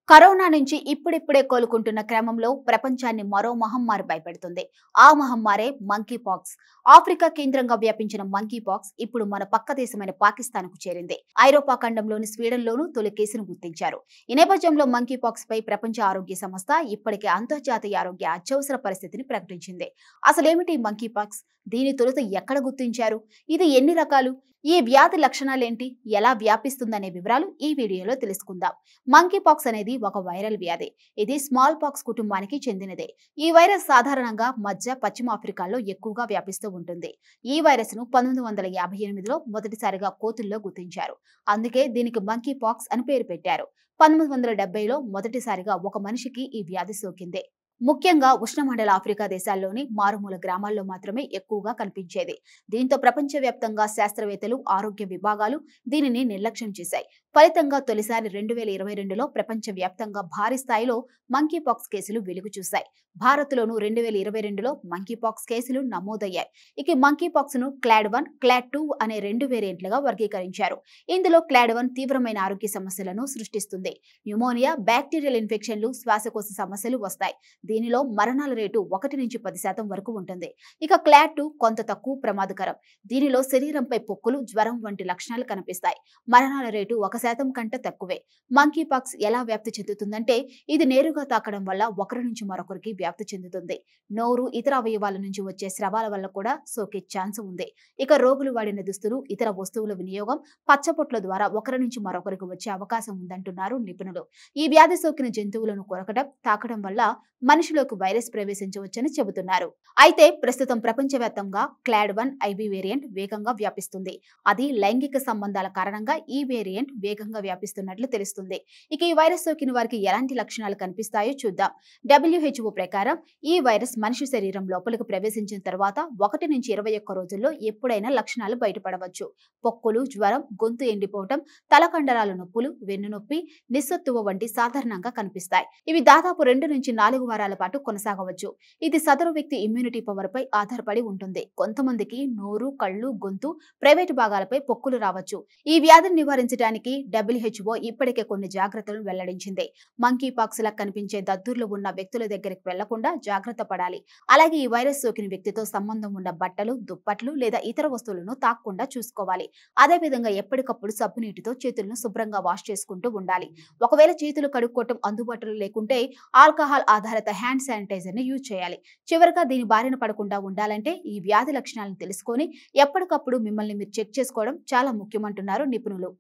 Corona నుంచి ఇప్పుడిప్పుడే కోలుకుంటున్న క్రమంలో ప్రపంచాన్ని మరో మహమ్మారి భయపెడుతుంది. ఆ మహమ్మారే మంకీ పాక్స్. ఆఫ్రికా కేంద్రంగా వ్యాపించిన మంకీ పాక్స్ ఇప్పుడు మన పక్క దేశమైన పాకిస్తాన్కు చేరింది. ఐరోపా ఖండంలోని స్వీడన్లోనూ తొలి కేసును గుర్తించారు. ఈ నేపథ్యంలో మంకీ పాక్స్ పై ప్రపంచ ఆరోగ్య సంస్థ ఇప్పటికే అంతర్జాతీయ ఆరోగ్య అత్యవసర పరిస్థితిని ప్రకటించింది. అసలేమిటి మంకీ పాక్స్? దీని తొలుత ఎక్కడ గుర్తించారు? ఇది ఎన్ని రకాలు? ఈ వ్యాధి లక్షణాలేంటి? ఎలా వ్యాపిస్తుందనే వివరాలు ఈ వీడియోలో తెలుసుకుందాం. మంకీ పాక్స్ అనేది ఒక వైరల్ వ్యాధి. ఇది స్మాల్ పాక్స్ కుటుంబానికి చెందినదే. ఈ వైరస్ సాధారణంగా మధ్య పశ్చిమ ఆఫ్రికాలో ఎక్కువగా వ్యాపిస్తూ ఉంటుంది. ఈ వైరస్ ను 1958లో మొదటిసారిగా కోతుల్లో గుర్తించారు. అందుకే దీనికి మంకీ పాక్స్ అని పేరు పెట్టారు. 1970లో మొదటిసారిగా ఒక మనిషికి ఈ వ్యాధి సోకింది. ముఖ్యంగా ఉష్ణమండల ఆఫ్రికా దేశాల్లోని మారుమూల గ్రామాల్లో మాత్రమే ఎక్కువగా కనిపించేది. దీంతో ప్రపంచవ్యాప్తంగా శాస్త్రవేత్తలు, ఆరోగ్య విభాగాలు దీనిని నిర్లక్ష్యం చేశాయి. ఫలితంగా తొలిసారి 2022లో ప్రపంచవ్యాప్తంగా భారీ స్థాయిలో మంకీ పాక్స్ కేసులు వెలుగు చూశాయి. భారత్లోనూ 2022లో మంకీ పాక్స్ కేసులు నమోదయ్యాయి. ఇక మంకీ పాక్స్ ను క్లాడ్ 1, క్లాడ్ 2 అనే రెండు వేరియంట్లుగా వర్గీకరించారు. ఇందులో క్లాడ్ 1 తీవ్రమైన ఆరోగ్య సమస్యలను సృష్టిస్తుంది. న్యూమోనియా, బ్యాక్టీరియల్ ఇన్ఫెక్షన్లు, శ్వాసకోశ సమస్యలు వస్తాయి. దీనిలో మరణాల రేటు 1 నుంచి 10% వరకు ఉంటుంది. ఇక క్లాడ్ 2 కొంత తక్కువ ప్రమాదకరం. దీనిలో శరీరంపై పొక్కులు, జ్వరం వంటి లక్షణాలు కనిపిస్తాయి. మరణాల రేటు 1% కంటే తక్కువే. మంకీ పాక్స్ ఎలా వ్యాప్తి చెందుతుందంటే ఇది నేరుగా తాకడం వల్ల ఒకరి నుంచి మరొకరికి వ్యాప్తి చెందుతుంది. నోరు, ఇతర అవయవాల నుంచి వచ్చే స్రవాల వల్ల కూడా సోకే ఛాన్స్ ఉంది. ఇక రోగులు వాడిన దుస్తులు, ఇతర వస్తువుల వినియోగం, పచ్చపొట్ల ద్వారా ఒకరి నుంచి మరొకరికి వచ్చే అవకాశం ఉందంటున్నారు నిపుణులు. ఈ వ్యాధి సోకిన జంతువులను కొరకడం, తాకడం వల్ల మనిషిలోకి వైరస్ ప్రవేశించవచ్చని చెబుతున్నారు. అయితే ప్రస్తుతం ప్రపంచవ్యాప్తంగా క్లాడ్ 1 ఐబీ వేరియంట్ వేగంగా వ్యాపిస్తుంది. అది లైంగిక సంబంధాల కారణంగా ఈ వేరియంట్ వేగంగా వ్యాపిస్తున్నట్లు తెలుస్తుంది. ఇక ఈ వైరస్ సోకిన వారికి ఎలాంటి లక్షణాలు కనిపిస్తాయో చూద్దాం. WHO ప్రకారం ఈ వైరస్ మనిషి శరీరం లోపలికి ప్రవేశించిన తర్వాత 1 నుంచి 21 రోజుల్లో ఎప్పుడైనా లక్షణాలు బయటపడవచ్చు. పొక్కులు, జ్వరం, గొంతు ఎండిపోవటం, తలకండరాల నొప్పులు, వెన్నునొప్పి, నిస్సత్తువ వంటి సాధారణంగా కనిపిస్తాయి. ఇవి దాదాపు 2 నుంచి 4 వారాల పాటు కొనసాగవచ్చు. ఇది సదరు వ్యక్తి ఇమ్యూనిటీ పవర్ పై ఆధారపడి ఉంటుంది. కొంతమందికి నోరు, కళ్ళు, గొంతు, ప్రైవేటు భాగాలపై పొక్కులు రావచ్చు. ఈ వ్యాధిని నివారించడానికి WHO ఇప్పటికే కొన్ని జాగ్రత్తలను వెల్లడించింది. మంకీ పాక్స్ లా కనిపించే దద్దుర్లు ఉన్న వ్యక్తుల దగ్గరికి వెళ్లకుండా జాగ్రత్త పడాలి. అలాగే ఈ వైరస్ సోకిన వ్యక్తితో సంబంధం ఉన్న బట్టలు, దుప్పట్లు లేదా ఇతర వస్తువులను తాకకుండా చూసుకోవాలి. అదేవిధంగా ఎప్పటికప్పుడు సబ్బు నీటితో చేతులను శుభ్రంగా వాష్ చేసుకుంటూ ఉండాలి. ఒకవేళ చేతులు కడుక్కోవటం అందుబాటులో లేకుంటే ఆల్కహాల్ ఆధారిత హ్యాండ్ శానిటైజర్ ని యూజ్ చేయాలి. చివరగా దీని బారిన పడకుండా ఉండాలంటే ఈ వ్యాధి లక్షణాలను తెలుసుకొని ఎప్పటికప్పుడు మిమ్మల్ని మీరు చెక్ చేసుకోవడం చాలా ముఖ్యమంటున్నారు నిపుణులు.